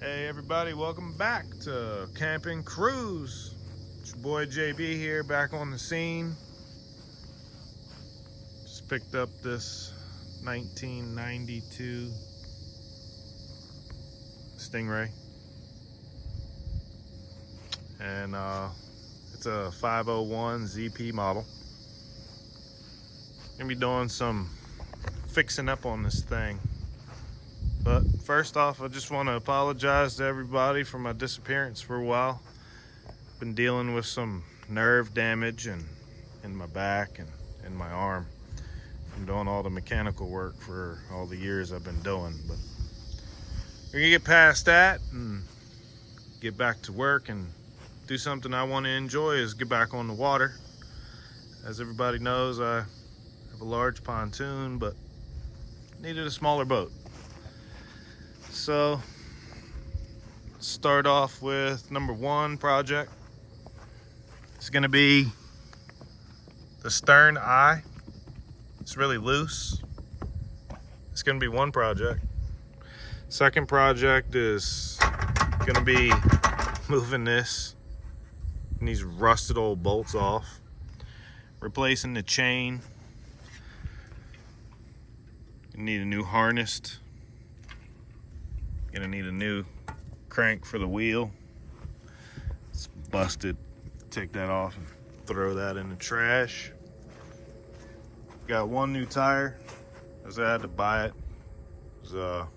Hey everybody, welcome back to Camping Cruise. It's your boy JB here, back on the scene. Just picked up this 1992 Stingray, and it's a 501 ZP model. Gonna be doing some fixing up on this thing. But first off, I just want to apologize to everybody for my disappearance for a while. Been dealing with some nerve damage in my back and in my arm. I'm doing all the mechanical work for all the years I've been doing, but we're gonna get past that and get back to work and do something I want to enjoy, is get back on the water. As everybody knows, I have a large pontoon, but needed a smaller boat. So, start off with number one project. It's gonna be the stern eye. It's really loose. It's gonna be one project. Second project is gonna be moving this and these rusted old bolts off, replacing the chain. You need a new harness. Gonna need a new crank for the wheel. It's busted. Take that off and throw that in the trash. Got one new tire, as I had to buy it. The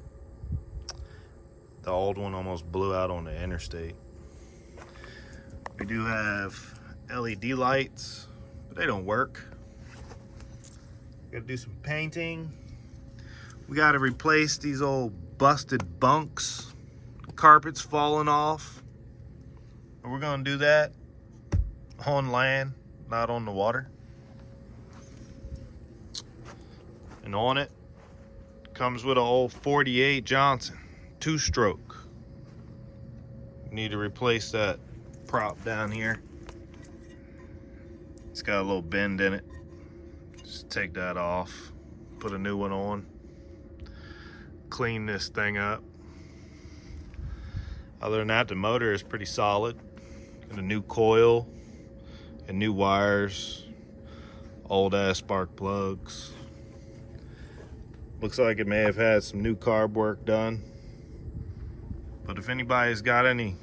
old one almost blew out on the interstate. We do have LED lights, but they don't work. Gotta do some painting. We gotta replace these old busted bunks. Carpet's falling off. And we're gonna do that on land, not on the water. And on it comes with an old 48 Johnson 2-stroke. Need to replace that prop down here. It's got a little bend in it. Just take that off, put a new one on, clean this thing up. Other than that, the motor is pretty solid. Got a new coil and new wires, old ass spark plugs. Looks like it may have had some new carb work done. But if anybody's got any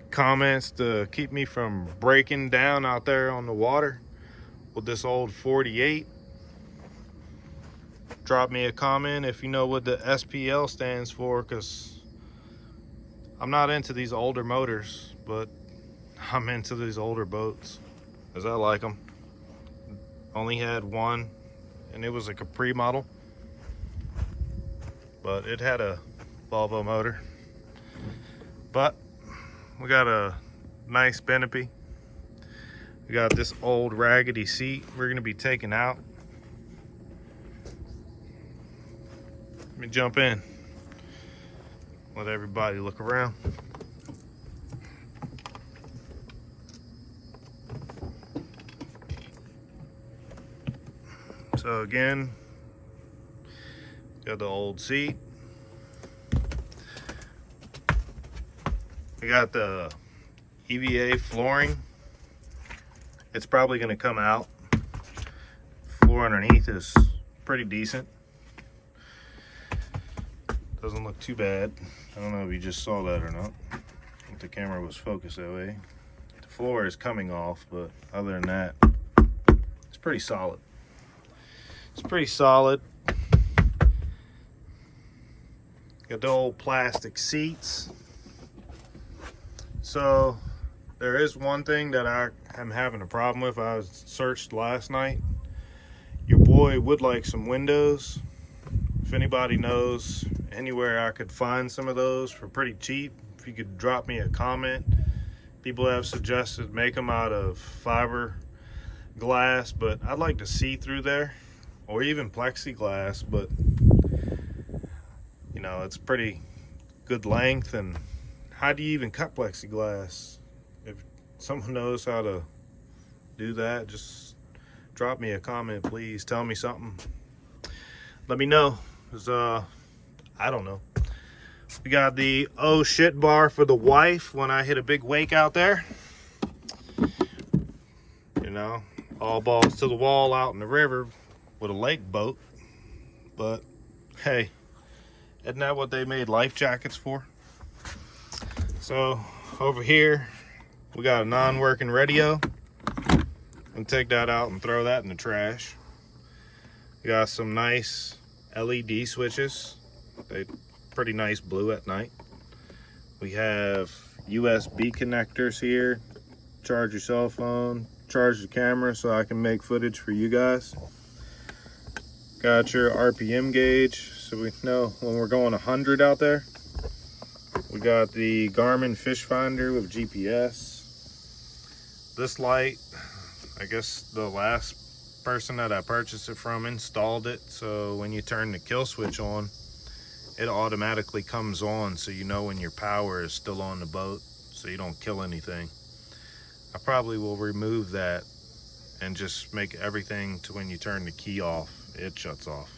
comments to keep me from breaking down out there on the water with this old 48, drop me a comment if you know what the SPL stands for, because I'm not into these older motors, but I'm into these older boats, as I like them. Only had one, and it was a Capri model, but it had a Volvo motor. But we got a nice Benopy. We got this old raggedy seat we're gonna be taking out. Let me jump in, let everybody look around. So again, got the old seat. We got the EVA flooring. It's probably gonna come out. Floor underneath is pretty decent. Doesn't look too bad. I don't know if you just saw that or not. I think the camera was focused that way. The floor is coming off, but other than that, it's pretty solid. It's pretty solid. Got the old plastic seats. So there is one thing that I am having a problem with. I searched last night. Your boy would like some windows. If anybody knows anywhere I could find some of those for pretty cheap, if you could drop me a comment. People have suggested make them out of fiber glass, but I'd like to see through there, or even plexiglass. But you know, it's pretty good length. And how do you even cut plexiglass? If someone knows how to do that, just drop me a comment, please. Tell me something. Let me know, 'cause I don't know. We got the oh shit bar for the wife when I hit a big wake out there. You know, all balls to the wall out in the river with a lake boat. But hey, isn't that what they made life jackets for? So over here, we got a non-working radio. And take that out and throw that in the trash. We got some nice LED switches. They pretty nice blue at night. We have USB connectors here. Charge your cell phone, charge the camera so I can make footage for you guys. Got your RPM gauge so we know when we're going 100 out there. We got the Garmin fish finder with GPS. This light, I guess the last person that I purchased it from installed it, so when you turn the kill switch on, it automatically comes on so you know when your power is still on the boat so you don't kill anything. I probably will remove that and just make everything to when you turn the key off, it shuts off.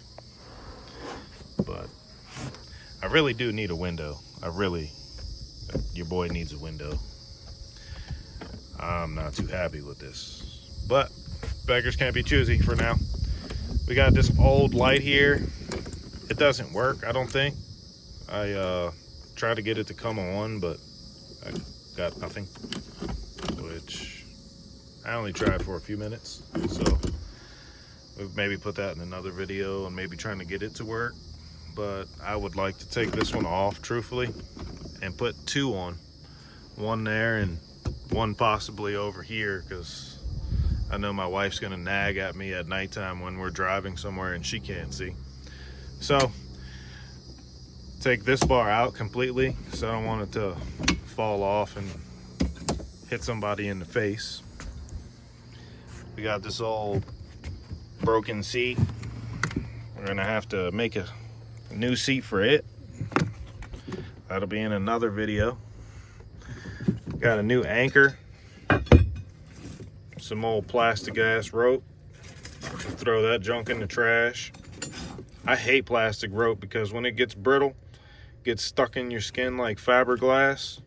But I really do need a window. Your boy needs a window. I'm not too happy with this, but beggars can't be choosy for now. We got this old light here. It doesn't work, I don't think. I tried to get it to come on, but I got nothing, which I only tried for a few minutes. So we'll maybe put that in another video and maybe trying to get it to work. But I would like to take this one off, truthfully, and put two on. One there and one possibly over here, because I know my wife's gonna nag at me at nighttime when we're driving somewhere and she can't see. So take this bar out completely, so I don't want it to fall off and hit somebody in the face. We got this old broken seat. We're gonna have to make a new seat for it. That'll be in another video. Got a new anchor, some old plastic ass rope. Throw that junk in the trash. I hate plastic rope because when it gets brittle, it gets stuck in your skin like fiberglass.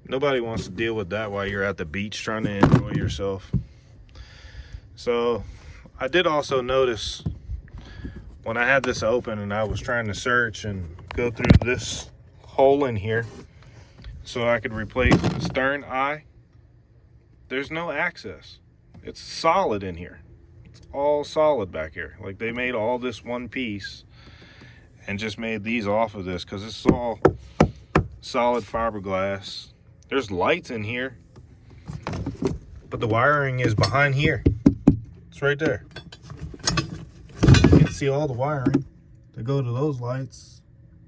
Nobody wants to deal with that while you're at the beach trying to enjoy yourself. So I did also notice when I had this open and I was trying to search and go through this hole in here so I could replace the stern eye, there's no access. It's solid in here. It's all solid back here. Like they made all this one piece and just made these off of this because it's all solid fiberglass. There's lights in here, but the wiring is behind here. It's right there. You can see all the wiring to go to those lights,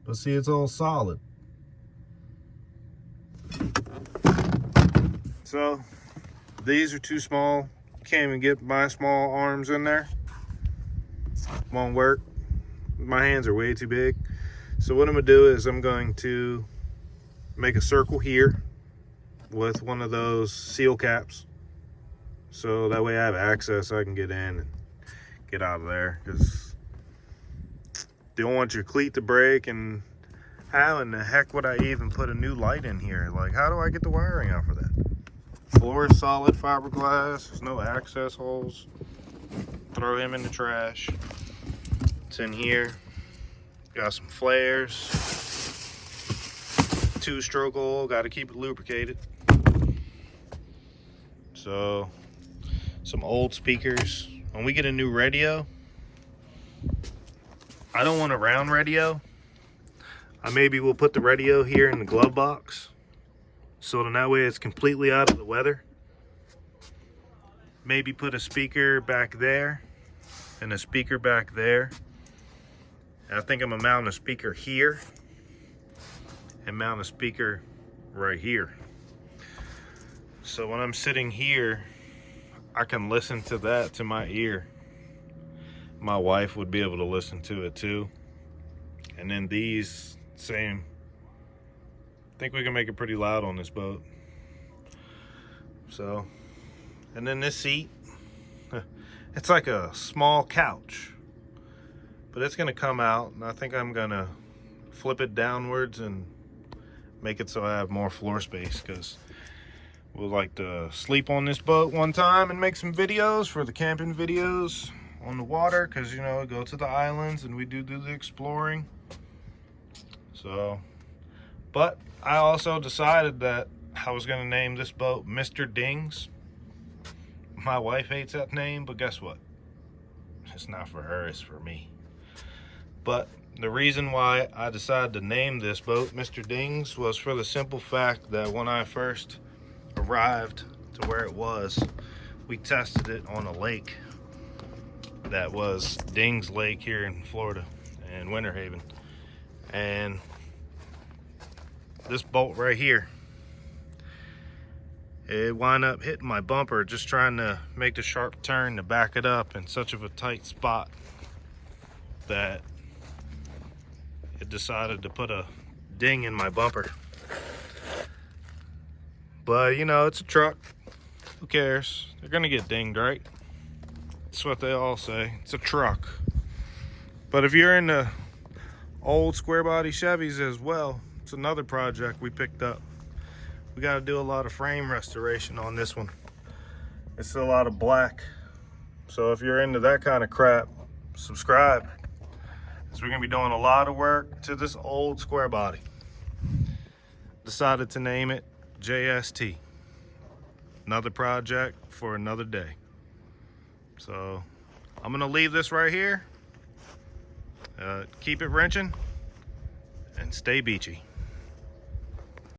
but see, it's all solid. So these are too small. Can't even get my small arms in there. Won't work. My hands are way too big. So what I'm gonna do is I'm going to make a circle here with one of those seal caps, so that way I have access. I can get in and get out of there, because you don't want your cleat to break. And how in the heck would I even put a new light in here? Like, how do I get the wiring out for that? Floor is solid fiberglass. There's no access holes. Throw him in the trash. It's in here. Got some flares. 2-stroke oil. Got to keep it lubricated. So, some old speakers. When we get a new radio, I don't want a round radio. I maybe will put the radio here in the glove box, so then that way it's completely out of the weather. Maybe put a speaker back there and a speaker back there. And I think I'm gonna mount a speaker here and mount a speaker right here. So when I'm sitting here, I can listen to that to my ear. My wife would be able to listen to it too. And then these same, I think we can make it pretty loud on this boat. So, and then this seat, it's like a small couch, but it's gonna come out, and I think I'm gonna flip it downwards and make it so I have more floor space, because we'd like to sleep on this boat one time and make some videos for the camping videos on the water, because you know, go to the islands and we do the exploring. So, but I also decided that I was going to name this boat Mr. Dings. My wife hates that name, but guess what? It's not for her, it's for me. But the reason why I decided to name this boat Mr. Dings was for the simple fact that when I first arrived to where it was, we tested it on a lake that was Dings Lake here in Florida and Winter Haven. And this bolt right here, it wound up hitting my bumper just trying to make the sharp turn to back it up in such of a tight spot that it decided to put a ding in my bumper. But you know, it's a truck, who cares? They're gonna get dinged, right? That's what they all say, it's a truck. But if you're into old square body Chevys as well, it's another project we picked up. We got to do a lot of frame restoration on this one. It's a lot of black, so if you're into that kind of crap, subscribe, because we're gonna be doing a lot of work to this old square body. Decided to name it JST. Another project for another day. So I'm gonna leave this right here. Keep it wrenching and stay beachy.